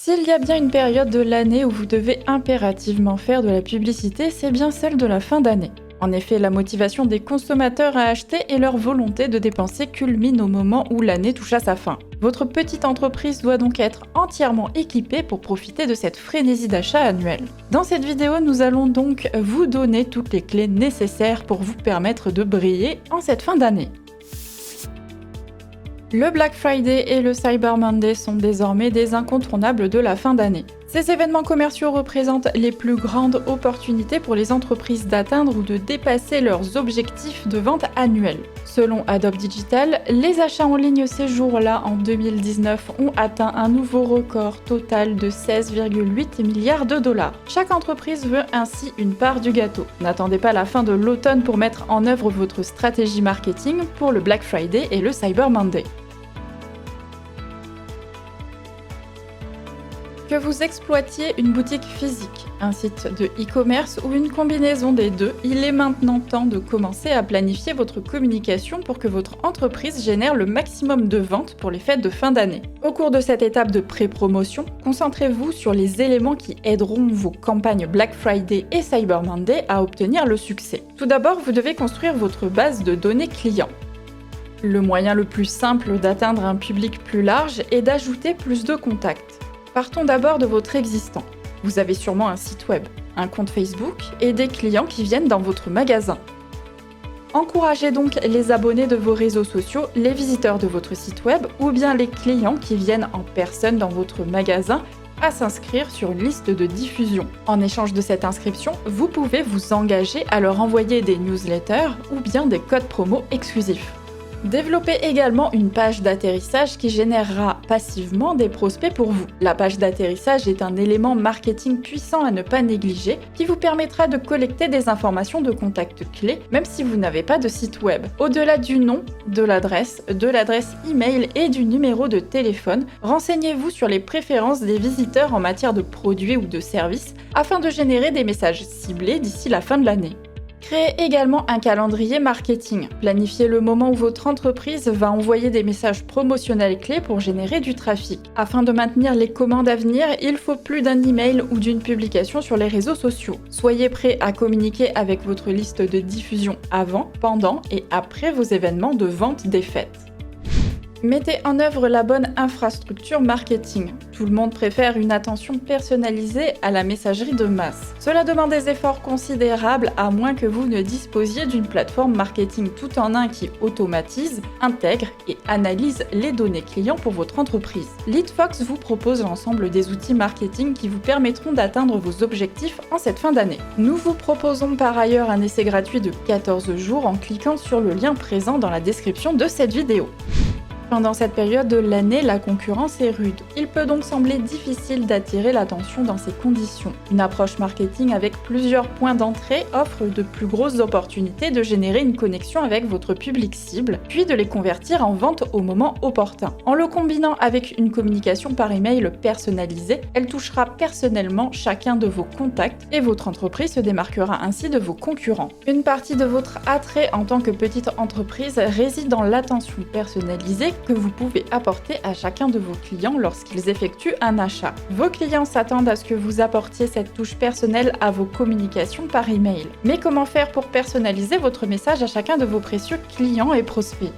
S'il y a bien une période de l'année où vous devez impérativement faire de la publicité, c'est bien celle de la fin d'année. En effet, la motivation des consommateurs à acheter et leur volonté de dépenser culminent au moment où l'année touche à sa fin. Votre petite entreprise doit donc être entièrement équipée pour profiter de cette frénésie d'achat annuelle. Dans cette vidéo, nous allons donc vous donner toutes les clés nécessaires pour vous permettre de briller en cette fin d'année. Le Black Friday et le Cyber Monday sont désormais des incontournables de la fin d'année. Ces événements commerciaux représentent les plus grandes opportunités pour les entreprises d'atteindre ou de dépasser leurs objectifs de vente annuels. Selon Adobe Digital, les achats en ligne ces jours-là en 2019 ont atteint un nouveau record total de 16,8 milliards de dollars. Chaque entreprise veut ainsi une part du gâteau. N'attendez pas la fin de l'automne pour mettre en œuvre votre stratégie marketing pour le Black Friday et le Cyber Monday. Que vous exploitiez une boutique physique, un site de e-commerce ou une combinaison des deux, il est maintenant temps de commencer à planifier votre communication pour que votre entreprise génère le maximum de ventes pour les fêtes de fin d'année. Au cours de cette étape de pré-promotion, concentrez-vous sur les éléments qui aideront vos campagnes Black Friday et Cyber Monday à obtenir le succès. Tout d'abord, vous devez construire votre base de données clients. Le moyen le plus simple d'atteindre un public plus large est d'ajouter plus de contacts. Partons d'abord de votre existant. Vous avez sûrement un site web, un compte Facebook et des clients qui viennent dans votre magasin. Encouragez donc les abonnés de vos réseaux sociaux, les visiteurs de votre site web ou bien les clients qui viennent en personne dans votre magasin à s'inscrire sur une liste de diffusion. En échange de cette inscription, vous pouvez vous engager à leur envoyer des newsletters ou bien des codes promo exclusifs. Développez également une page d'atterrissage qui générera passivement des prospects pour vous. La page d'atterrissage est un élément marketing puissant à ne pas négliger qui vous permettra de collecter des informations de contact clés même si vous n'avez pas de site web. Au-delà du nom, de l'adresse email et du numéro de téléphone, renseignez-vous sur les préférences des visiteurs en matière de produits ou de services afin de générer des messages ciblés d'ici la fin de l'année. Créez également un calendrier marketing. Planifiez le moment où votre entreprise va envoyer des messages promotionnels clés pour générer du trafic. Afin de maintenir les commandes à venir, il faut plus d'un email ou d'une publication sur les réseaux sociaux. Soyez prêts à communiquer avec votre liste de diffusion avant, pendant et après vos événements de vente des fêtes. Mettez en œuvre la bonne infrastructure marketing. Tout le monde préfère une attention personnalisée à la messagerie de masse. Cela demande des efforts considérables à moins que vous ne disposiez d'une plateforme marketing tout en un qui automatise, intègre et analyse les données clients pour votre entreprise. LeadFox vous propose l'ensemble des outils marketing qui vous permettront d'atteindre vos objectifs en cette fin d'année. Nous vous proposons par ailleurs un essai gratuit de 14 jours en cliquant sur le lien présent dans la description de cette vidéo. Pendant cette période de l'année, la concurrence est rude. Il peut donc sembler difficile d'attirer l'attention dans ces conditions. Une approche marketing avec plusieurs points d'entrée offre de plus grosses opportunités de générer une connexion avec votre public cible, puis de les convertir en vente au moment opportun. En le combinant avec une communication par email personnalisée, elle touchera personnellement chacun de vos contacts et votre entreprise se démarquera ainsi de vos concurrents. Une partie de votre attrait en tant que petite entreprise réside dans l'attention personnalisée que vous pouvez apporter à chacun de vos clients lorsqu'ils effectuent un achat. Vos clients s'attendent à ce que vous apportiez cette touche personnelle à vos communications par email. Mais comment faire pour personnaliser votre message à chacun de vos précieux clients et prospects ?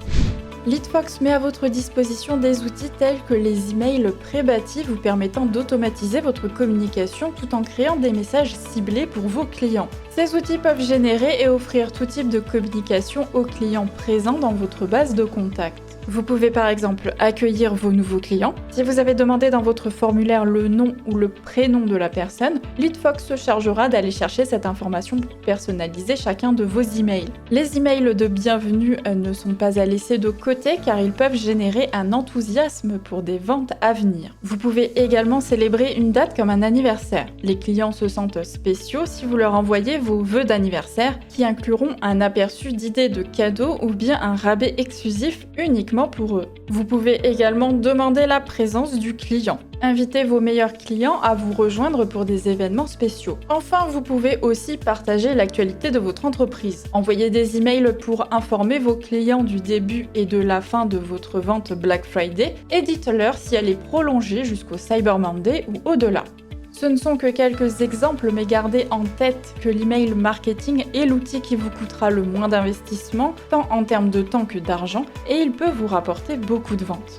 LeadFox met à votre disposition des outils tels que les emails pré-bâtis vous permettant d'automatiser votre communication tout en créant des messages ciblés pour vos clients. Ces outils peuvent générer et offrir tout type de communication aux clients présents dans votre base de contacts. Vous pouvez par exemple accueillir vos nouveaux clients. Si vous avez demandé dans votre formulaire le nom ou le prénom de la personne, LeadFox se chargera d'aller chercher cette information pour personnaliser chacun de vos emails. Les emails de bienvenue ne sont pas à laisser de côté car ils peuvent générer un enthousiasme pour des ventes à venir. Vous pouvez également célébrer une date comme un anniversaire. Les clients se sentent spéciaux si vous leur envoyez vos vœux d'anniversaire qui incluront un aperçu d'idées de cadeaux ou bien un rabais exclusif uniquement pour eux. Vous pouvez également demander la présence du client. Invitez vos meilleurs clients à vous rejoindre pour des événements spéciaux. Enfin, vous pouvez aussi partager l'actualité de votre entreprise. Envoyez des emails pour informer vos clients du début et de la fin de votre vente Black Friday et dites-leur si elle est prolongée jusqu'au Cyber Monday ou au-delà. Ce ne sont que quelques exemples, mais gardez en tête que l'email marketing est l'outil qui vous coûtera le moins d'investissement, tant en termes de temps que d'argent, et il peut vous rapporter beaucoup de ventes.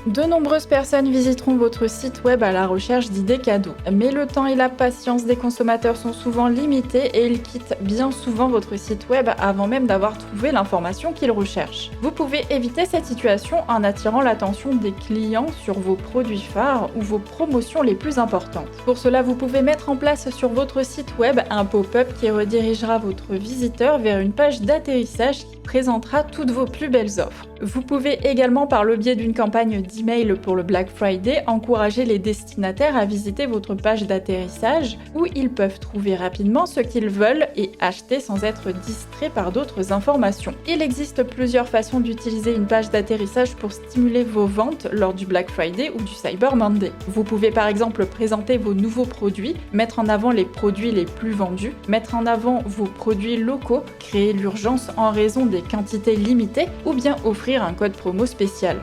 De nombreuses personnes visiteront votre site web à la recherche d'idées cadeaux, mais le temps et la patience des consommateurs sont souvent limités et ils quittent bien souvent votre site web avant même d'avoir trouvé l'information qu'ils recherchent. Vous pouvez éviter cette situation en attirant l'attention des clients sur vos produits phares ou vos promotions les plus importantes. Pour cela, vous pouvez mettre en place sur votre site web un pop-up qui redirigera votre visiteur vers une page d'atterrissage qui présentera toutes vos plus belles offres. Vous pouvez également, par le biais d'une campagne d'email pour le Black Friday, encourager les destinataires à visiter votre page d'atterrissage où ils peuvent trouver rapidement ce qu'ils veulent et acheter sans être distraits par d'autres informations. Il existe plusieurs façons d'utiliser une page d'atterrissage pour stimuler vos ventes lors du Black Friday ou du Cyber Monday. Vous pouvez par exemple présenter vos nouveaux produits, mettre en avant les produits les plus vendus, mettre en avant vos produits locaux, créer l'urgence en raison des quantités limitées ou bien offrir un code promo spécial.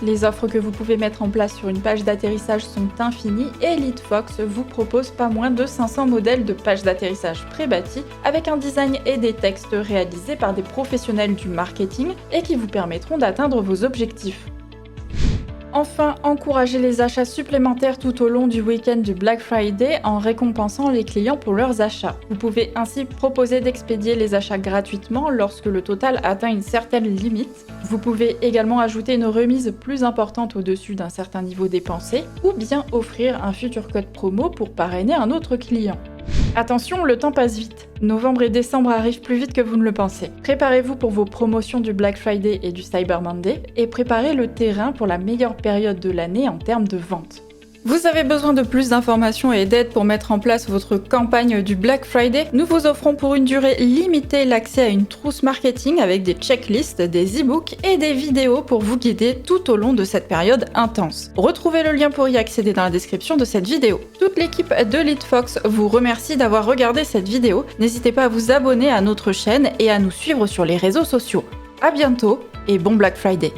Les offres que vous pouvez mettre en place sur une page d'atterrissage sont infinies et LeadFox vous propose pas moins de 500 modèles de pages d'atterrissage pré-bâties avec un design et des textes réalisés par des professionnels du marketing et qui vous permettront d'atteindre vos objectifs. Enfin, encouragez les achats supplémentaires tout au long du week-end du Black Friday en récompensant les clients pour leurs achats. Vous pouvez ainsi proposer d'expédier les achats gratuitement lorsque le total atteint une certaine limite. Vous pouvez également ajouter une remise plus importante au-dessus d'un certain niveau dépensé ou bien offrir un futur code promo pour parrainer un autre client. Attention, le temps passe vite. Novembre et décembre arrivent plus vite que vous ne le pensez. Préparez-vous pour vos promotions du Black Friday et du Cyber Monday et préparez le terrain pour la meilleure période de l'année en termes de vente. Vous avez besoin de plus d'informations et d'aide pour mettre en place votre campagne du Black Friday? Nous vous offrons pour une durée limitée l'accès à une trousse marketing avec des checklists, des e-books et des vidéos pour vous guider tout au long de cette période intense. Retrouvez le lien pour y accéder dans la description de cette vidéo. Toute l'équipe de LeadFox vous remercie d'avoir regardé cette vidéo. N'hésitez pas à vous abonner à notre chaîne et à nous suivre sur les réseaux sociaux. À bientôt et bon Black Friday!